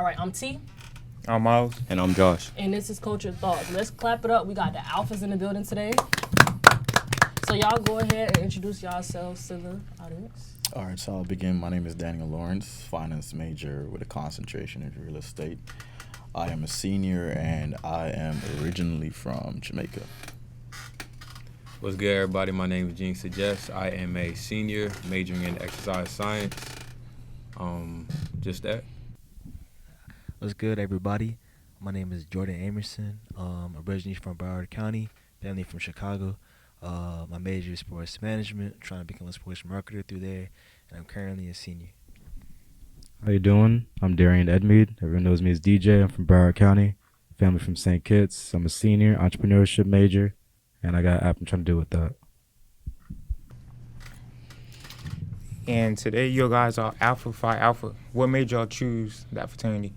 right, I'm T, I'm Miles. And I'm Josh. and this is Culture Thoughts. Let's clap it up. We got the alphas in the building today. So y'all go ahead and introduce yourselves to the audience. All right, so I'll begin. My name is Daniel Lawrence, finance major with a concentration in real estate. I am a senior and I am originally from Jamaica. What's good, everybody? My name is Gene Suggest. I am a senior majoring in exercise science. Just that. What's good, everybody? My name is Jordan Amerson. Originally from Broward County, family from Chicago. My major is sports management, trying to become a sports marketer through there, and I'm currently a senior. How you doing? I'm Darian Edmead. Everyone knows me as DJ. I'm from Broward County. Family from St. Kitts. I'm a senior, entrepreneurship major, and I got an app I'm trying to do with that. And today you guys are Alpha Phi Alpha. What made y'all choose that fraternity?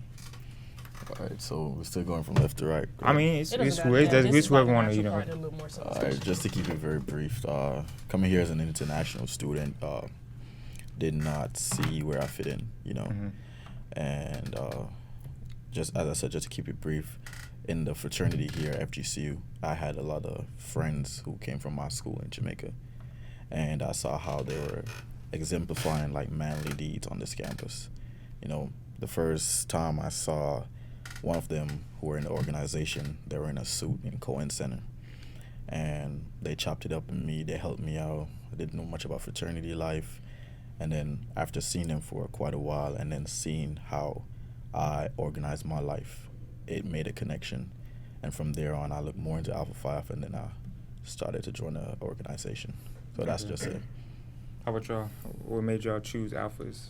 All right, so we're still going from left to right. I mean, it's This whoever want to, actual you know. part, a little more so All right, just to keep it very brief, coming here as an international student, did not see where I fit in, you know. And just as I said, just to keep it brief, in the fraternity here at FGCU, I had a lot of friends who came from my school in Jamaica, and I saw how they were exemplifying like manly deeds on this campus. You know, the first time I saw one of them who were in the organization, they were in a suit in Cohen Center, and they chopped it up with me. They helped me out. I didn't know much about fraternity life, and then after seeing them for quite a while and then seeing how I organized my life, it made a connection, and from there on I looked more into Alpha Phi Alpha, and then I started to join the organization. So that's just it. How about y'all? What made y'all choose Alphas?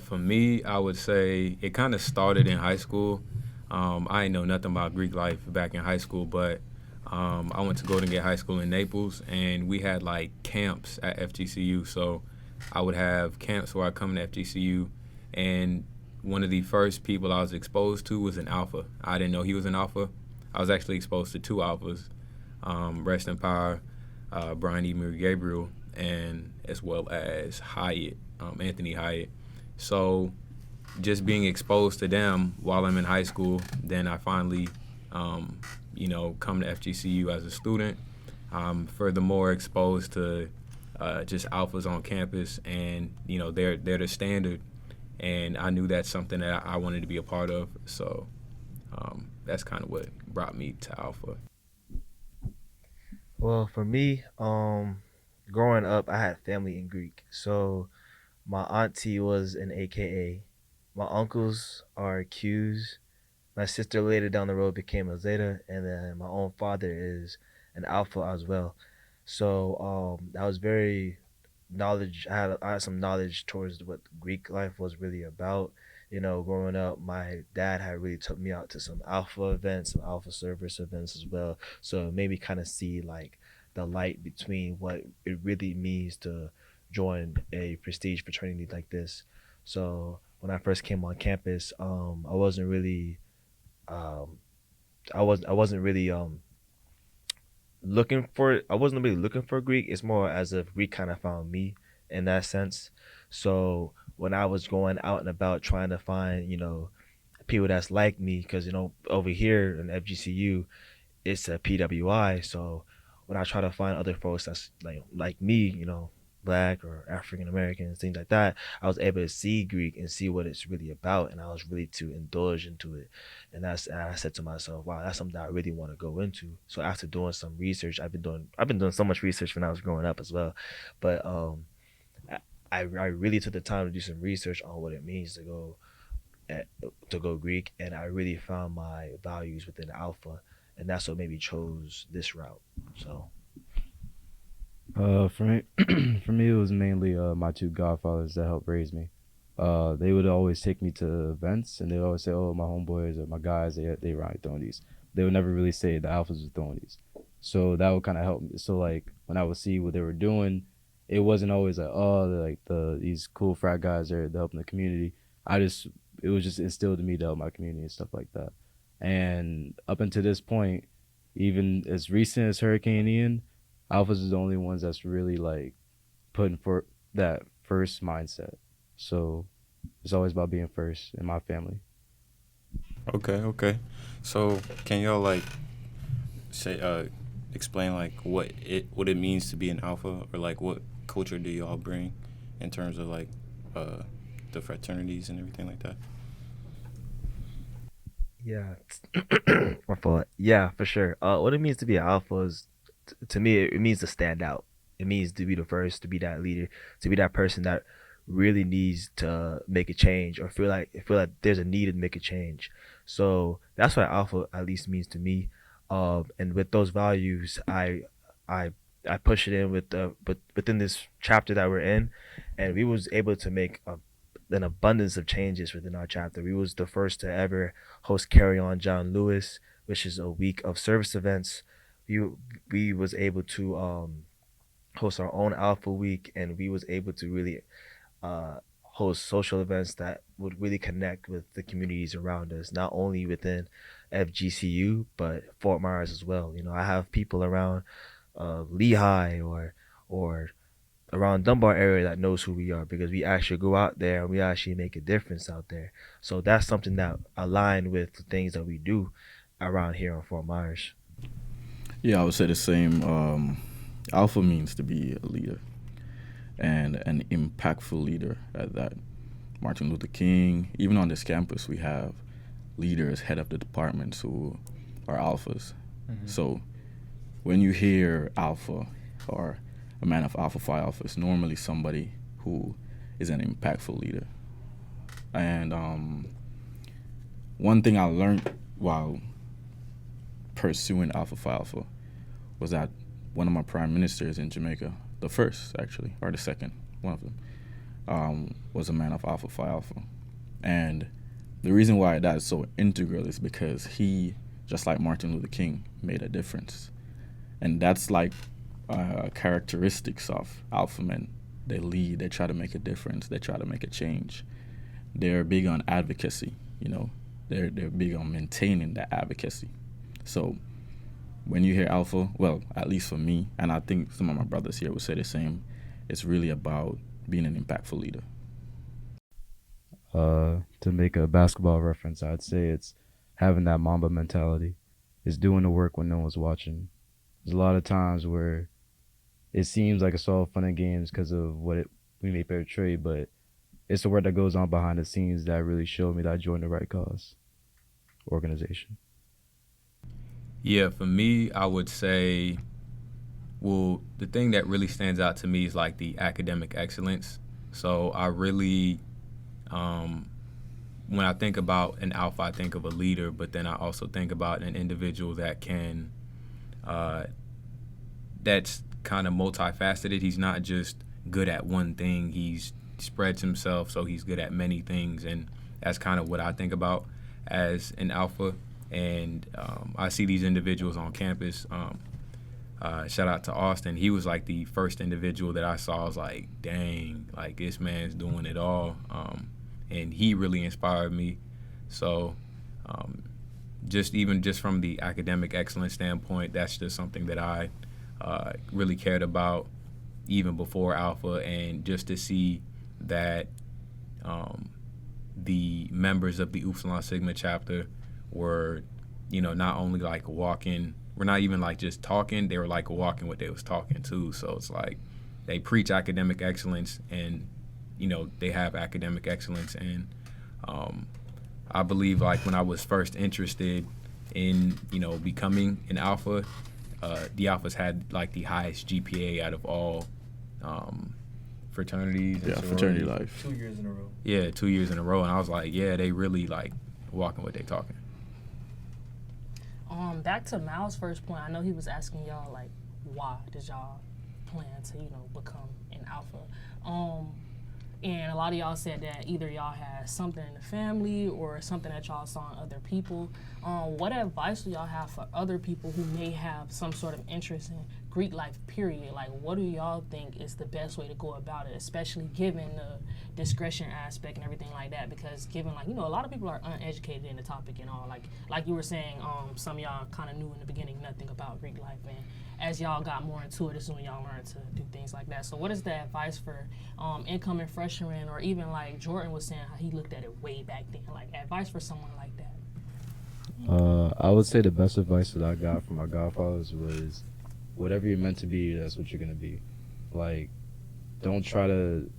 For me, I would say it kind of started in high school. I didn't know nothing about Greek life back in high school, but I went to Golden Gate High School in Naples, and we had like camps at FGCU. So I would have camps where I come to FGCU, and one of the first people I was exposed to was an alpha. I didn't know he was an alpha. I was actually exposed to two alphas, rest in power, Brian E. Murray Gabriel, and as well as Hyatt, Anthony Hyatt. So just being exposed to them while I'm in high school, then I finally, come to FGCU as a student. Furthermore, exposed to just alphas on campus, and they're the standard, and I knew that's something that I wanted to be a part of. So that's kind of what brought me to Alpha. Well, for me, growing up, I had family in Greek. So my auntie was an AKA. My uncles are Qs. My sister later down the road became a Zeta, and then my own father is an Alpha as well. So I was very knowledge. I had some knowledge towards what Greek life was really about. Growing up, my dad had really took me out to some Alpha events, some Alpha service events as well. So it made me kind of see like the light between what it really means to join a prestige fraternity like this. So when I first came on campus, I wasn't really looking for Greek. It's more as if Greek kind of found me in that sense. So when I was going out and about trying to find people that's like me, because over here in FGCU it's a PWI. So when I try to find other folks that's like me, Black or African American, things like that, I was able to see Greek and see what it's really about, and I was really to indulge into it. And I said to myself, wow, that's something that I really want to go into. So after doing some research, I've been doing so much research when I was growing up as well, but I really took the time to do some research on what it means to go Greek, and I really found my values within Alpha, and that's what made me chose this route. So For me, for me, it was mainly my two godfathers that helped raise me. They would always take me to events, and they would always say, "Oh, my homeboys or my guys, they ride throwing these." They would never really say the alphas were throwing these. So that would kind of help me. So like when I would see what they were doing, it wasn't always like, oh, they're like these cool frat guys are helping the community. It was just instilled in me to help my community and stuff like that. And up until this point, even as recent as Hurricane Ian, alphas is the only ones that's really like putting for that first mindset. So it's always about being first in my family. Okay. So can y'all like say explain like what it means to be an alpha, or like what culture do y'all bring in terms of like the fraternities and everything like that? Yeah, my fault. Yeah, for sure. What it means to be an alpha is, to me, it means to stand out. It means to be the first, to be that leader, to be that person that really needs to make a change, or feel like there's a need to make a change. So that's what alpha at least means to me. And with those values, I I push it in but within this chapter that we're in, and we was able to make an abundance of changes within our chapter. We was the first to ever host Carry On John Lewis, which is a week of service events. We was able to host our own Alpha Week, and we was able to really host social events that would really connect with the communities around us, not only within FGCU but Fort Myers as well. I have people around Lehigh or around Dunbar area that knows who we are, because we actually go out there and we actually make a difference out there. So that's something that aligned with the things that we do around here in Fort Myers. Yeah, I would say the same. Alpha means to be a leader, and an impactful leader at that. Martin Luther King, even on this campus, we have leaders, head of the departments who are alphas. So when you hear alpha or a man of Alpha Phi Alpha, is normally somebody who is an impactful leader. And one thing I learned while pursuing Alpha Phi Alpha was that one of my prime ministers in Jamaica, the first actually, or the second, one of them, was a man of Alpha Phi Alpha. And the reason why that is so integral is because he, just like Martin Luther King, made a difference. And that's like characteristics of alpha men. They lead, they try to make a difference, they try to make a change. They're big on advocacy, they're big on maintaining that advocacy. So when you hear alpha, well, at least for me, and I think some of my brothers here would say the same, it's really about being an impactful leader. To make a basketball reference, I'd say it's having that Mamba mentality. It's doing the work when no one's watching. There's a lot of times where it seems like it's all fun and games because of we may portray, but it's the work that goes on behind the scenes that really showed me that I joined the right cause organization. Yeah, for me, I would say, well, the thing that really stands out to me is like the academic excellence. So I really, when I think about an alpha, I think of a leader, but then I also think about an individual that can, that's kind of multifaceted. He's not just good at one thing. He's spreads himself, so he's good at many things, and that's kind of what I think about as an alpha. And I see these individuals on campus. Shout out to Austin. He was like the first individual that I saw. I was like, dang, like this man's doing it all. And he really inspired me. So just from the academic excellence standpoint, that's just something that I really cared about even before Alpha. And just to see that the members of the Upsilon Sigma chapter were, not only like walking, we're not even like just talking, they were like walking what they was talking too. So it's like they preach academic excellence, and they have academic excellence. And I believe like when I was first interested in becoming an alpha, the alphas had like the highest GPA out of all fraternities. Yeah, fraternity life. 2 years in a row. Yeah, 2 years in a row, and I was like, yeah, they really like walking what they talking. Back to Mal's first point, I know he was asking y'all like, why did y'all plan to become an alpha? And a lot of y'all said that either y'all had something in the family or something that y'all saw in other people. What advice do y'all have for other people who may have some sort of interest in Greek life, period? Like, what do y'all think is the best way to go about it, especially given the discretion aspect and everything like that? Because given, like, a lot of people are uneducated in the topic and all. Like you were saying, some of y'all kind of knew in the beginning nothing about Greek life, and as y'all got more into it, this is when y'all learned to do things like that. So what is the advice for incoming freshmen, or even like Jordan was saying how he looked at it way back then, like advice for someone like that? I would say the best advice that I got from my godfathers was, whatever you're meant to be, that's what you're gonna be. Like, don't try to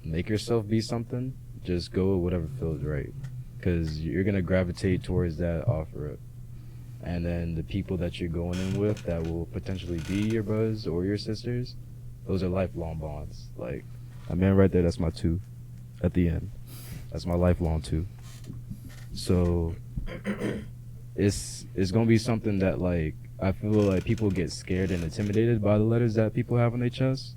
make yourself be something. Just go with whatever feels right, because you're gonna gravitate towards that off rip. And then the people that you're going in with that will potentially be your brothers or your sisters, those are lifelong bonds. Like, that man right there, that's my two at the end. That's my lifelong two. So it's gonna be something that, like, I feel like people get scared and intimidated by the letters that people have on their chest.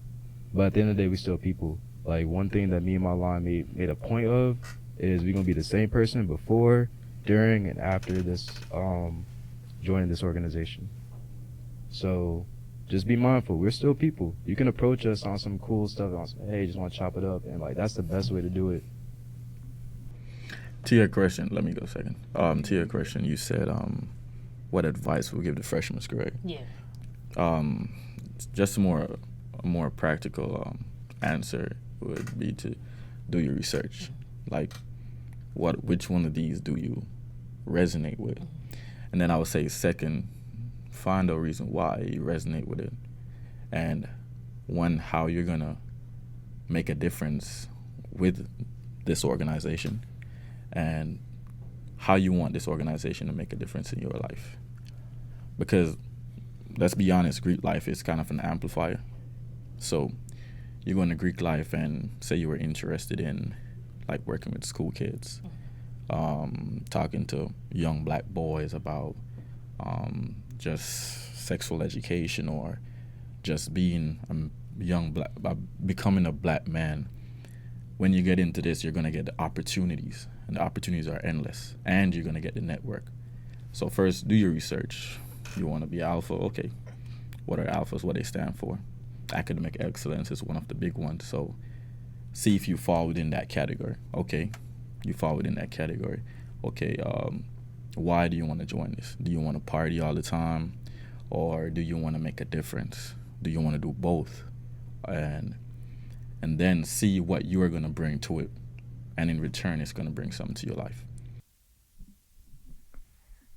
But at the end of the day, we still people. Like, one thing that me and my line made a point of is we're gonna be the same person before, during, and after this joining this organization. So just be mindful. We're still people. You can approach us on some cool stuff, on some, hey, just want to chop it up, and like, that's the best way to do it. To your question, let me go second. To your question, you said, what advice would we give the freshmen, correct? Yeah. Just a more practical answer would be to do your research. Like, which one of these do you resonate with? And then I would say, second, find a reason why you resonate with it, and one, how you're gonna make a difference with this organization, and how you want this organization to make a difference in your life. Because let's be honest, Greek life is kind of an amplifier. So you go into Greek life and say you were interested in, like, working with school kids, talking to young black boys about just sexual education, or just being becoming a black man. When you get into this, you're going to get the opportunities, and the opportunities are endless, and you're going to get the network. So first, do your research. You want to be alpha? Okay. What are alphas? What they stand for? Academic excellence is one of the big ones. So see if you fall within that category. Okay, you fall within that category. Okay, why do you want to join this? Do you want to party all the time, or do you want to make a difference? Do you want to do both? And then see what you are going to bring to it, and in return, it's going to bring something to your life.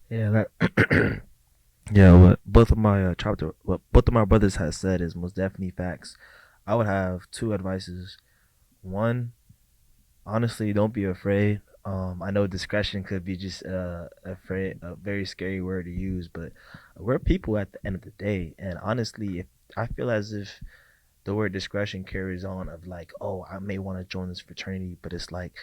Yeah, that yeah, what both of my what both of my brothers has said is most definitely facts. I would have two advices. One, honestly, don't be afraid. I know discretion could be just afraid, a very scary word to use, but we're people at the end of the day. And honestly, if I feel as if the word discretion carries on of like, oh, I may want to join this fraternity, but it's like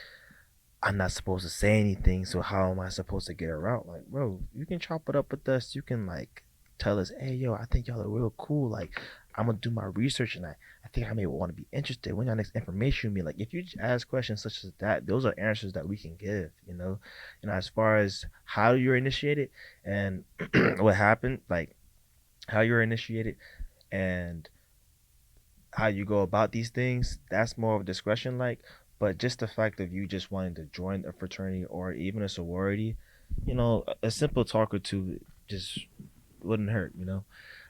I'm not supposed to say anything, so how am I supposed to get around? Like, bro, you can chop it up with us. You can like tell us, hey, yo, I think y'all are real cool. Like, I'm gonna do my research, and I think I may want to be interested. When y'all next information me, like, if you just ask questions such as that, those are answers that we can give. As far as how you're initiated and what happened, like how you're initiated and how you go about these things, that's more of discretion, like. But just the fact of you just wanting to join a fraternity or even a sorority, a simple talk or two just wouldn't hurt. And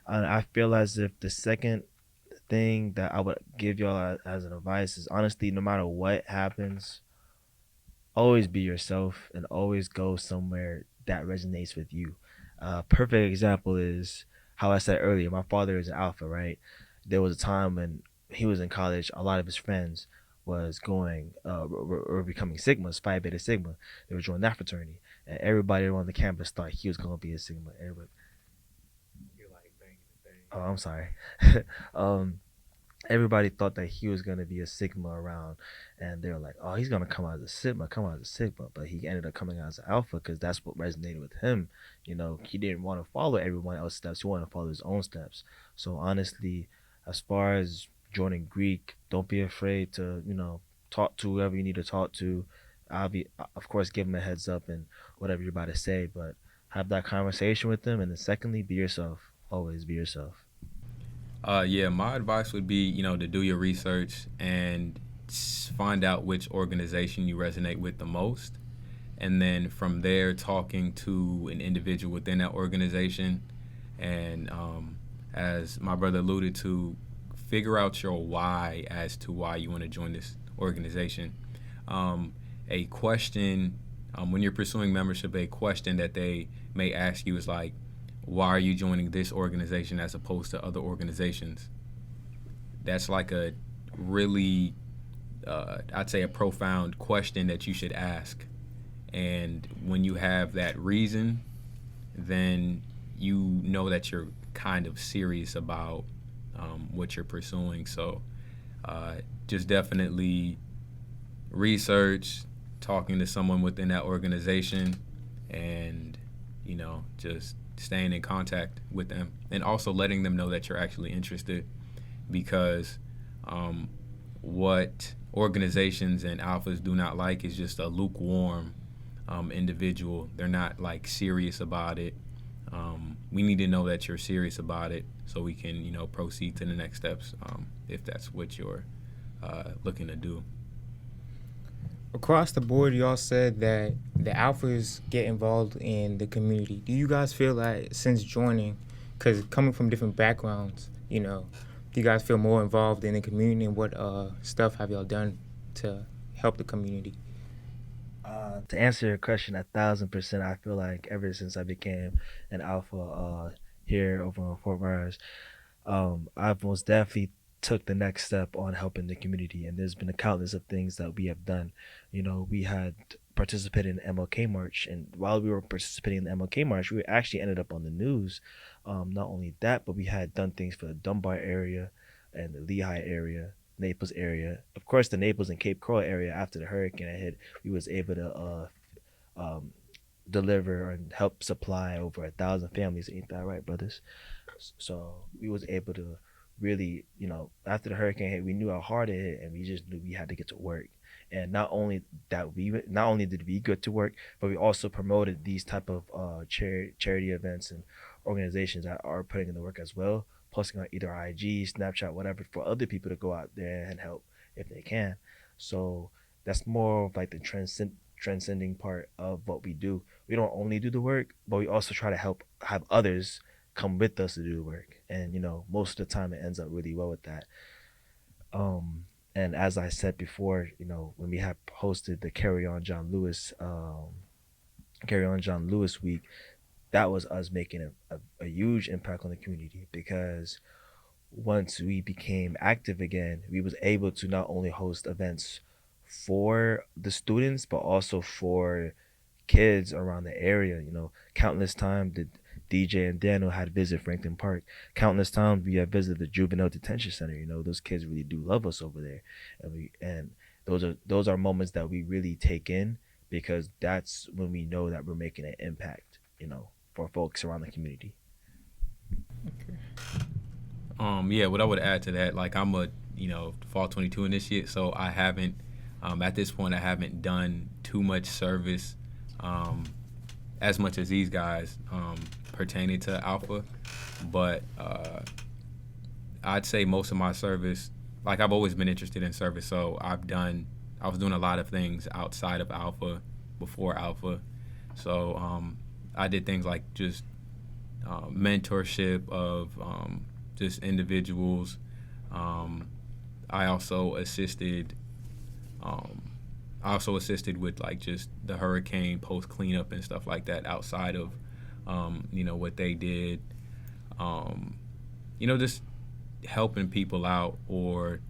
I feel as if the second thing that I would give y'all as an advice is, honestly, no matter what happens, always be yourself and always go somewhere that resonates with you. Perfect example is how I said earlier, my father is an alpha, right? There was a time when he was in college, a lot of his friends was going or becoming Sigmas, Phi Beta Sigma. They were joining that fraternity, and everybody on the campus thought he was going to be a Sigma. Everybody, you're like banging the thing. Oh, I'm sorry. Everybody thought that he was going to be a Sigma around, and they were like, oh, he's going to come out as a Sigma, but he ended up coming out as an Alpha because that's what resonated with him. He didn't want to follow everyone else's steps. He wanted to follow his own steps. So honestly, as far as joining Greek, don't be afraid to, talk to whoever you need to talk to. I'll be, of course, give them a heads up and whatever you're about to say, but have that conversation with them. And then secondly, be yourself. Always be yourself. Yeah, my advice would be, to do your research and find out which organization you resonate with the most. And then from there, talking to an individual within that organization. And as my brother alluded to, figure out your why as to why you want to join this organization. A question when you're pursuing membership, a question that they may ask you is like, why are you joining this organization as opposed to other organizations? That's like a really, I'd say, a profound question that you should ask. And when you have that reason, then you know that you're kind of serious about what you're pursuing. So just definitely research, talking to someone within that organization, and just staying in contact with them, and also letting them know that you're actually interested, because what organizations and alphas do not like is just a lukewarm individual. They're not like serious about it. We need to know that you're serious about it so we can proceed to the next steps, if that's what you're looking to do. Across the board, y'all said that the alphas get involved in the community. Do you guys feel like since joining, because coming from different backgrounds, do you guys feel more involved in the community, and what stuff have y'all done to help the community? To answer your question 1,000%, I feel like ever since I became an alpha here over in Fort Myers, I've most definitely took the next step on helping the community, and there's been a countless of things that we have done. We had participated in the MLK March, and while we were participating in the MLK March, we actually ended up on the news. Not only that, but we had done things for the Dunbar area and the Lehigh area, Naples area. Of course, the Naples and Cape Coral area after the hurricane hit, we was able to deliver and help supply over 1,000 families. Ain't that right, brothers? So we was able to really, after the hurricane hit, we knew how hard it hit, and we just knew we had to get to work. And not only did we get to work, but we also promoted these type of charity events and organizations that are putting in the work as well, posting on either IG, Snapchat, whatever, for other people to go out there and help if they can. So that's more of like the transcending part of what we do. We don't only do the work, but we also try to have others come with us to do the work. And most of the time it ends up really well with that. And as I said before, when we have hosted the Carry On John Lewis week, that was us making a huge impact on the community, because once we became active again, we was able to not only host events for the students, but also for kids around the area. Countless times did DJ and Daniel had visit Franklin Park. Countless times we have visited the juvenile detention center. Those kids really do love us over there, and those are moments that we really take in, because that's when we know that we're making an impact, for folks around the community. Yeah, what I would add to that, like I'm a Fall 22 initiate, so I haven't at this point I haven't done too much service as much as these guys pertaining to Alpha, but I'd say most of my service, like I've always been interested in service, so I was doing a lot of things outside of Alpha before Alpha. So I did things like just mentorship of just individuals. I also assisted with like just the hurricane post cleanup and stuff like that outside of what they did. Just helping people out, or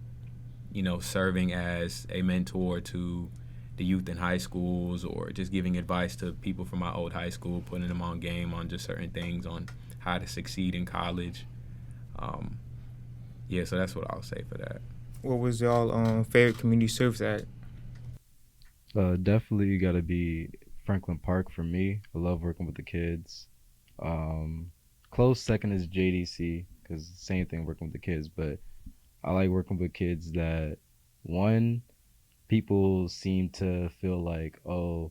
serving as a mentor to the youth in high schools, or just giving advice to people from my old high school, putting them on game on just certain things on how to succeed in college. So that's what I'll say for that. What was y'all favorite community service at? Definitely got to be Franklin Park for me. I love working with the kids. Close second is JDC, because same thing, working with the kids. But I like working with kids that, one, people seem to feel like, oh,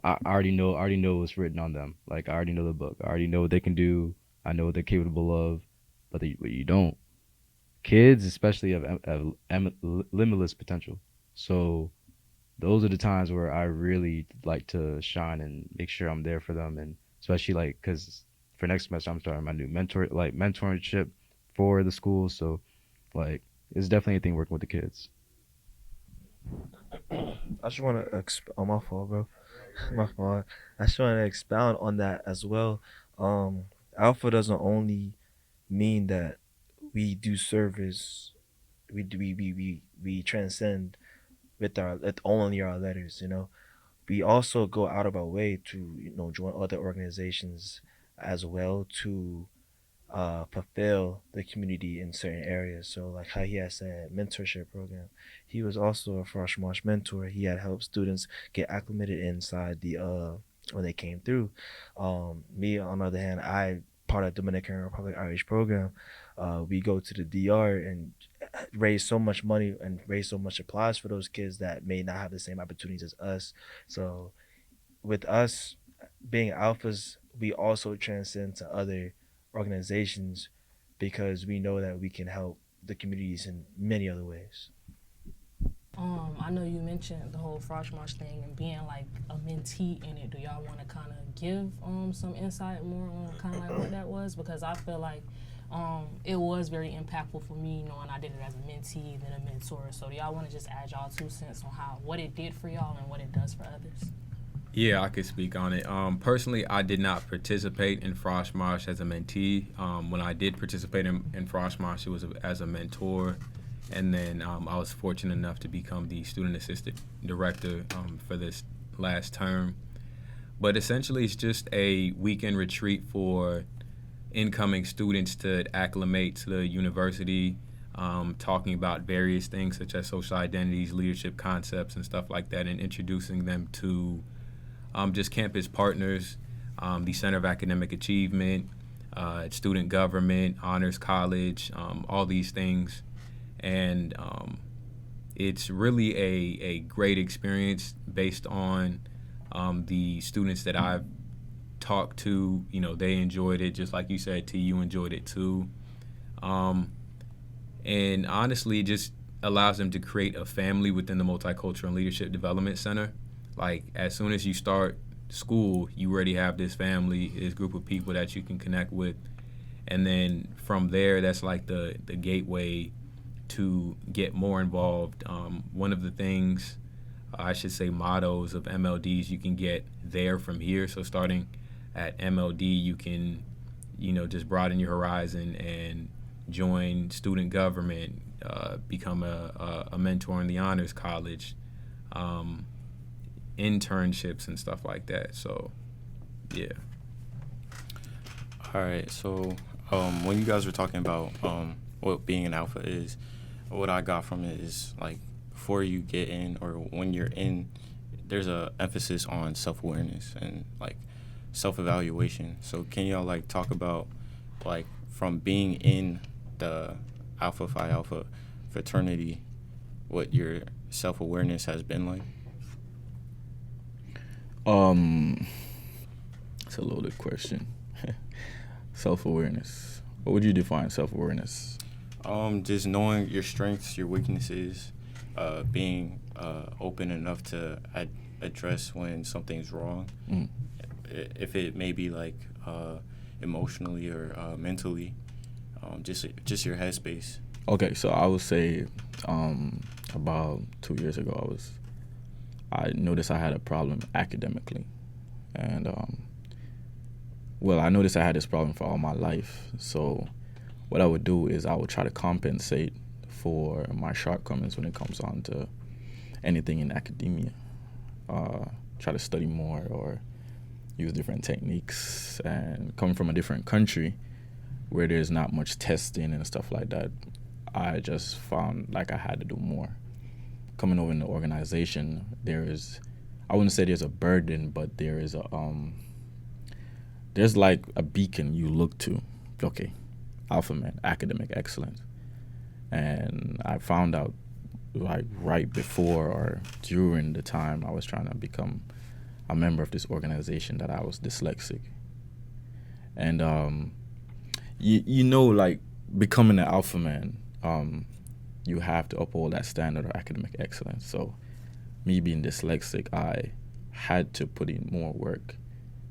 I already know what's written on them. Like, I already know the book. I already know what they can do. I know what they're capable of. But you don't. Kids especially have limitless potential. So those are the times where I really like to shine and make sure I'm there for them. And especially like, because for next semester I'm starting my new mentorship for the school. So like, it's definitely a thing working with the kids. I just want to, on my fault, bro. My fault. I just want to expound on that as well. Alpha doesn't only mean that we do service, we transcend with only our letters. We also go out of our way to join other organizations as well to fulfill the community in certain areas. So like how he has said mentorship program, he was also a Frosh Marsh mentor. He had helped students get acclimated inside the when they came through. Me on the other hand, I part of Dominican Republic Irish program. We go to the DR and raise so much money and raise so much applause for those kids that may not have the same opportunities as us. So with us being alphas, we also transcend to other organizations because we know that we can help the communities in many other ways. I know you mentioned the whole Frosh Marsh thing and being like a mentee in it. Do y'all want to kind of give some insight more on kind of like what that was? Because I feel like it was very impactful for me knowing I did it as a mentee than a mentor. So do y'all want to just add y'all 2 cents on what it did for y'all and what it does for others? Yeah, I could speak on it. Personally, I did not participate in Frosh Marsh as a mentee. When I did participate in Frosh Marsh, it was as a mentor. And then I was fortunate enough to become the student assistant director for this last term. But essentially, it's just a weekend retreat for incoming students to acclimate to the university, talking about various things such as social identities, leadership concepts, and stuff like that, and introducing them to just campus partners, the Center of Academic Achievement, student government, honors college, all these things. And it's really a great experience based on the students that I've talked to. They enjoyed it, just like you said, T, you enjoyed it too. And honestly, it just allows them to create a family within the Multicultural and Leadership Development Center. Like, as soon as you start school, you already have this family, this group of people that you can connect with. And then from there, that's like the gateway to get more involved. One of the things, I should say mottos of MLDs you can get there from here. So starting at MLD, you can, just broaden your horizon and join student government, become a mentor in the honors college, internships and stuff like that. So, yeah. All right. So, when you guys were talking about what being an alpha is, what I got from it is like before you get in or when you're in, there's a emphasis on self-awareness and like self-evaluation. So can y'all like talk about like from being in the Alpha Phi Alpha fraternity, what your self-awareness has been like? It's a loaded question. Self-awareness. What would you define self-awareness? Just knowing your strengths, your weaknesses, being open enough to address when something's wrong, if it may be like emotionally or mentally, just your headspace. Okay, so I would say about 2 years ago, I noticed I had a problem academically, and I noticed I had this problem for all my life. So what I would do is I would try to compensate for my shortcomings when it comes on to anything in academia. Try to study more or use different techniques. And coming from a different country where there's not much testing and stuff like that, I just found like I had to do more. Coming over in the organization, I wouldn't say there's a burden, but there's like a beacon you look to. Okay, Alpha Man, academic excellence. And I found out like right before or during the time I was trying to become a member of this organization that I was dyslexic. And like becoming an Alpha Man, you have to uphold that standard of academic excellence. So me being dyslexic, I had to put in more work,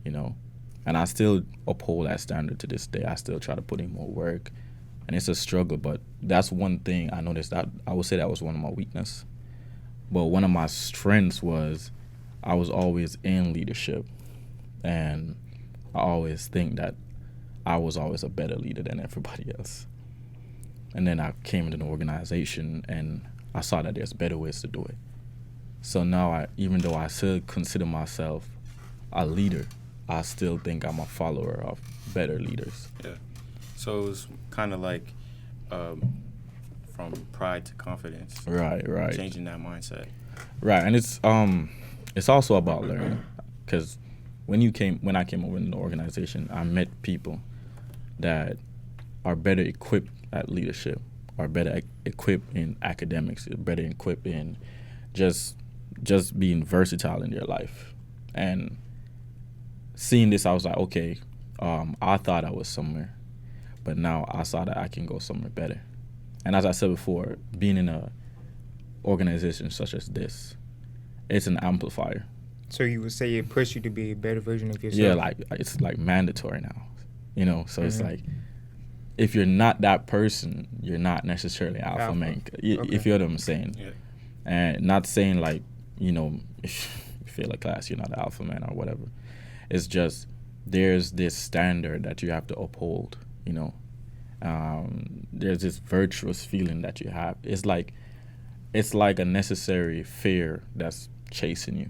and I still uphold that standard to this day. I still try to put in more work, and it's a struggle, but that's one thing I noticed. That I would say that was one of my weaknesses. But one of my strengths was I was always in leadership, and I always think that I was always a better leader than everybody else. And then I came into the organization and I saw that there's better ways to do it. So now, even though I still consider myself a leader, I still think I'm a follower of better leaders. Yeah. So it's kind of like from pride to confidence. Right. Changing that mindset. Right, and it's also about learning, because when I came over in the organization, I met people that are better equipped at leadership, are better equipped in academics, better equipped in just being versatile in their life. And seeing this, I was like, okay, I thought I was somewhere, but now I saw that I can go somewhere better. And as I said before, being in a organization such as this, it's an amplifier. So you would say it pushed you to be a better version of yourself? Yeah, like it's like mandatory now, so it's like, if you're not that person, you're not necessarily alpha man. If you know what I'm saying. Yeah. And not saying like, if you feel like class, you're not an alpha man or whatever. It's just there's this standard that you have to uphold, There's this virtuous feeling that you have. It's like a necessary fear that's chasing you.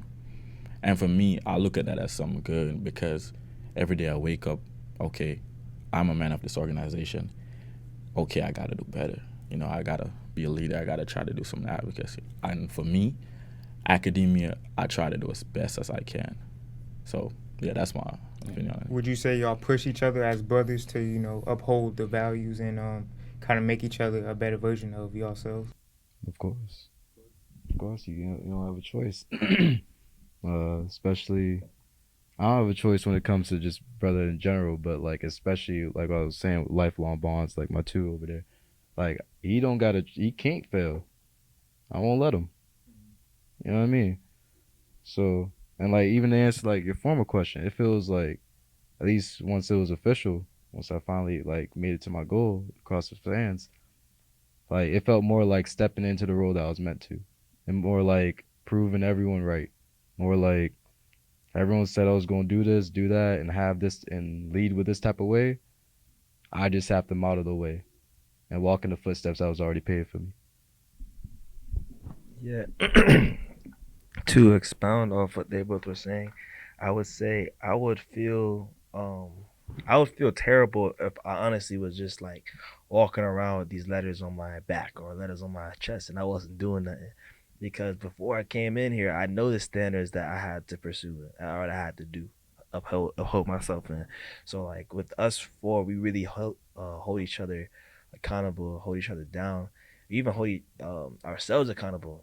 And for me, I look at that as something good, because every day I wake up, okay, I'm a man of this organization. Okay, I got to do better. I got to be a leader. I got to try to do some advocacy. And for me, academia, I try to do as best as I can. So, yeah, that's my opinion on it. Would you say y'all push each other as brothers to, uphold the values and kind of make each other a better version of yourselves? Of course, you don't have a choice. Especially, I don't have a choice when it comes to just brother in general, but like especially like I was saying with lifelong bonds, like my two over there, like he can't fail. I won't let him. You know what I mean? So, and like even to answer like your former question, it feels like at least once it was official, once I finally like made it to my goal across the fans, like it felt more like stepping into the role that I was meant to, and more like proving everyone right, more like everyone said I was going to do this, do that, and have this and lead with this type of way. I just have to model the way and walk in the footsteps that was already paved for me. Yeah. To expound off what they both were saying, I would say I would feel terrible if I honestly was just like walking around with these letters on my back or letters on my chest and I wasn't doing nothing. Because before I came in here, I know the standards that I had to pursue or I had to do, uphold myself in. So like with us four, we really hold each other accountable, hold each other down, we even hold ourselves accountable,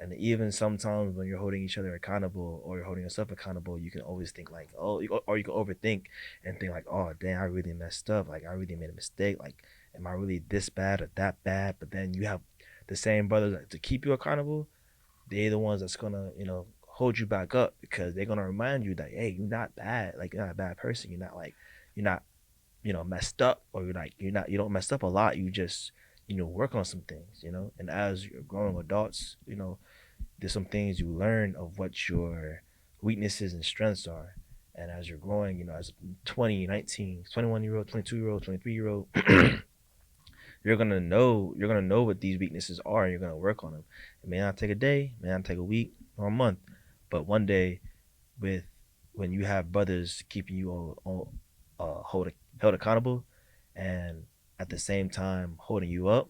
And even sometimes when you're holding each other accountable or you're holding yourself accountable, you can always think like, or you can overthink and think like, oh, damn, I really messed up. Like, I really made a mistake. Like, am I really this bad or that bad? But then you have the same brothers to keep you accountable. They're the ones that's going to, hold you back up because they're going to remind you that, hey, you're not bad. Like, you're not a bad person. You're not, messed up, or you don't mess up a lot. You just, work on some things, and as you're growing adults, there's some things you learn of what your weaknesses and strengths are. And as you're growing, as a 20, 19, 21-year-old, 22-year-old, 23-year-old, you're gonna know what these weaknesses are, and you're gonna work on them. It may not take a day, it may not take a week or a month, but one day, when you have brothers keeping you held accountable, and at the same time holding you up,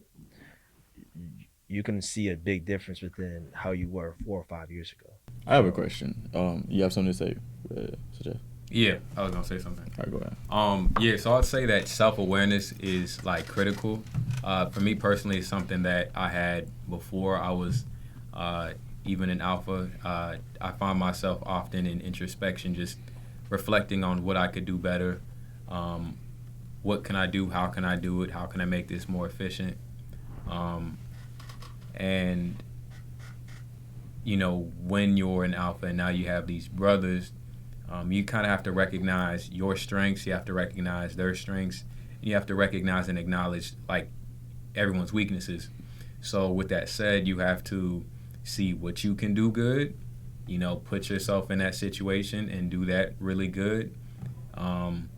you can see a big difference within how you were 4 or 5 years ago. I have a question. You have something to say, Sajid? Yeah, I was gonna say something. All right, go ahead. So I'd say that self-awareness is like critical. For me personally, it's something that I had before I was even in Alpha. I find myself often in introspection, just reflecting on what I could do better. What can I do? How can I do it? How can I make this more efficient? And when you're in Alpha and now you have these brothers, you kind of have to recognize your strengths. You have to recognize their strengths. You have to recognize and acknowledge like everyone's weaknesses. So with that said, you have to see what you can do good put yourself in that situation and do that really good. And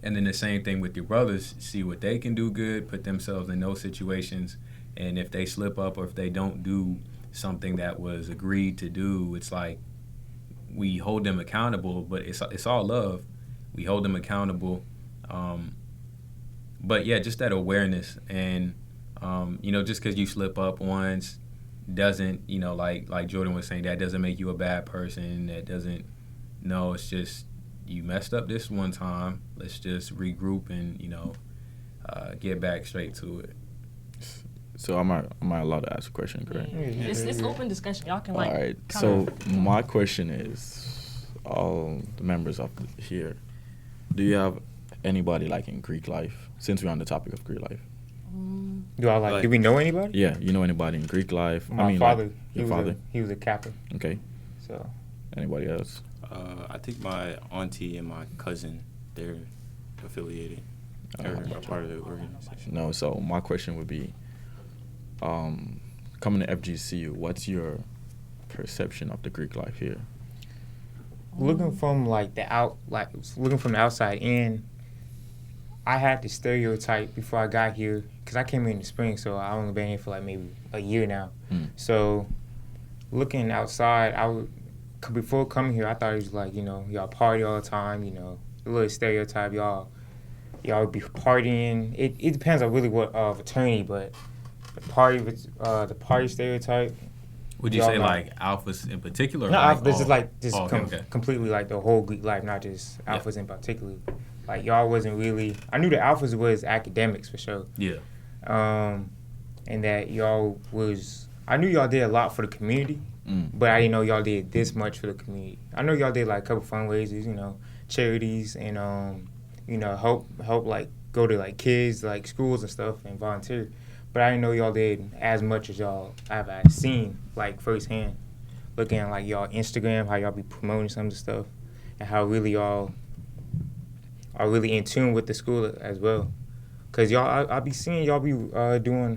then the same thing with your brothers, see what they can do good, put themselves in those situations, and if they slip up or if they don't do something that was agreed to do, it's like we hold them accountable, but it's all love. We hold them accountable. But yeah, just that awareness, and just because you slip up once doesn't, like Jordan was saying, that doesn't make you a bad person. That doesn't, no, it's just you messed up this one time. Let's just regroup and get back straight to it. So am I allowed to ask a question, correct? Yeah. It's open discussion. Y'all can All right. So my question is, all the members of here, do you have anybody like in Greek life? Since we're on the topic of Greek life. Do we know anybody? Yeah, you know anybody in Greek life? My father. Your father. He was a captain. Okay. So. Anybody else? I think my auntie and my cousin, they're affiliated. They're part of the organization. No. So my question would be, coming to FGCU, what's your perception of the Greek life here? Looking from looking from the outside in, I had the stereotype before I got here, because I came here in the spring, so I only been here for like maybe a year now. So looking outside, before coming here, I thought it was like, y'all party all the time, a little stereotype, y'all be partying. It depends on really what fraternity, but the party stereotype. Would you say like alphas in particular? No, like this is like just okay. completely like the whole Greek life, not just alphas in particular. Like y'all wasn't really. I knew the alphas was academics for sure. Yeah. And that y'all was. I knew y'all did a lot for the community, but I didn't know y'all did this much for the community. I know y'all did like a couple fundraisers, charities, and help like go to like kids like schools and stuff and volunteer. But I didn't know y'all did as much as y'all I've seen like firsthand, looking at like y'all Instagram, how y'all be promoting some of the stuff, and how really y'all are really in tune with the school as well. Cause y'all, I be seeing y'all be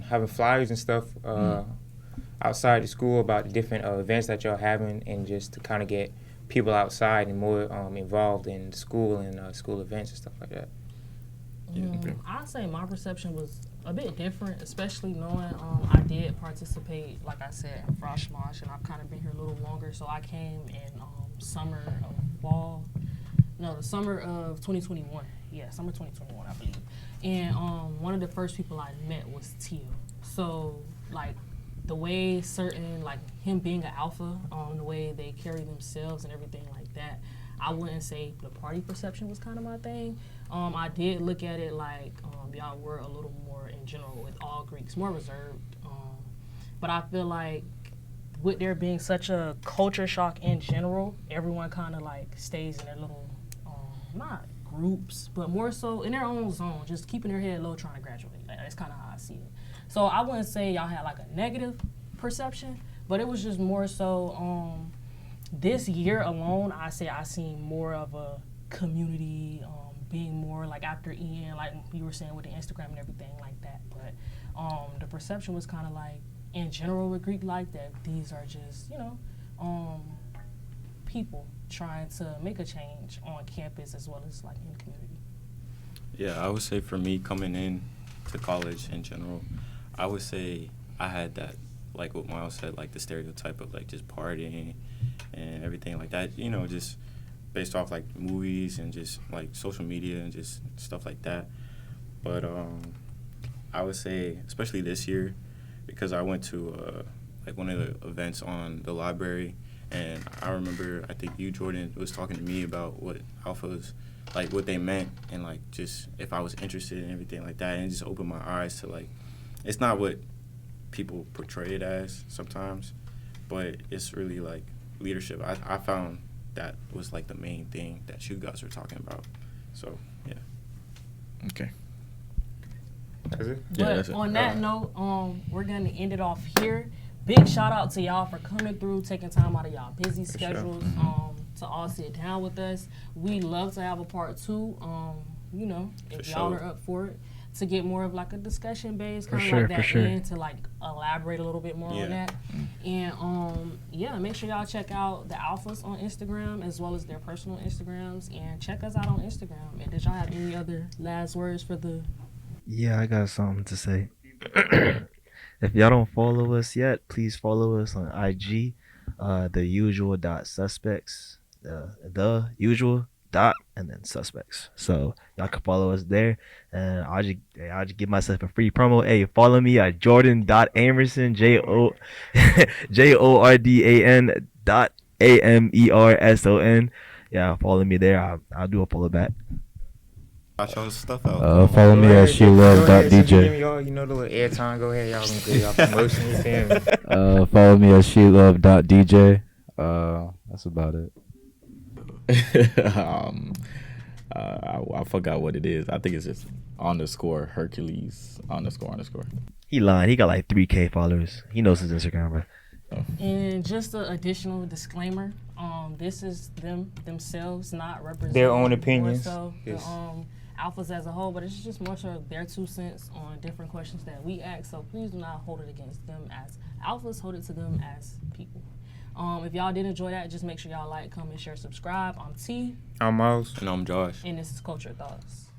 having flyers and stuff outside the school about the different events that y'all having, and just to kind of get people outside and more involved in the school and school events and stuff like that. I'd say my perception was a bit different, especially knowing I did participate, like I said, in Frosh Mosh, and I've kind of been here a little longer. So I came in the summer of 2021. Yeah, summer 2021, I believe. And one of the first people I met was Teal. So like the way like him being an alpha, the way they carry themselves and everything like that, I wouldn't say the party perception was kind of my thing. I did look at it like y'all were a little more in general with all Greeks, more reserved. But I feel like with there being such a culture shock in general, everyone kind of like stays in their little, not groups, but more so in their own zone, just keeping their head low, trying to graduate. Like, that's kind of how I see it. So I wouldn't say y'all had like a negative perception, but it was just more so this year alone, I say I seen more of a community being more like after Ian, like you were saying with the Instagram and everything like that. But the perception was kind of like in general with Greek life that these are just, people trying to make a change on campus as well as like in the community. Yeah, I would say for me coming in to college in general, I would say I had that, like what Miles said, like the stereotype of like just partying and everything like that, just based off like movies and just like social media and just stuff like that. But I would say, especially this year, because I went to like one of the events on the library, and I remember I think you, Jordan, was talking to me about what alphas, like what they meant, and like just if I was interested in everything like that, and it just opened my eyes to like, it's not what people portray it as sometimes, but it's really like leadership. I found that was like the main thing that you guys were talking about. So yeah. Okay. That's it? But Yeah, that's it. on that note, we're gonna end it off here. Big shout out to y'all for coming through, taking time out of y'all busy schedules to all sit down with us. We love to have a part two. If y'all are up for it. to get more of like a discussion base, kind of sure, like for that sure. end to like elaborate a little bit more on that. And yeah, make sure y'all check out the Alphas on Instagram as well as their personal Instagrams, and check us out on Instagram. And did y'all have any other last words for the? Yeah, I got something to say. If y'all don't follow us yet, please follow us on IG, the usual dot suspects, the usual dot and then suspects. So y'all can follow us there, and I'll just give myself a free promo. Hey, follow me at Jordan.Amerson, JORDAN AMERSON. Yeah, follow me there. I'll do a follow back. Watch y'all stuff out. Follow me at SheLove.DJ. Y'all, you know the little airtime. Go ahead, y'all. Get y'all promotion. You feel me? Follow me at SheLove.DJ. That's about it. I forgot what it is. I think it's just _ Hercules __. He lying. He got like 3K followers. He knows his Instagram, bro. And just an additional disclaimer, this is themselves, not representing Their own more opinions. so Yes. the Alphas as a whole, but it's just more so their 2 cents on different questions that we ask. So please do not hold it against them as Alphas. Hold it to them as people. If y'all did enjoy that, just make sure y'all like, comment, share, subscribe. I'm T, I'm Miles. And I'm Josh. and this is Culture Thoughts.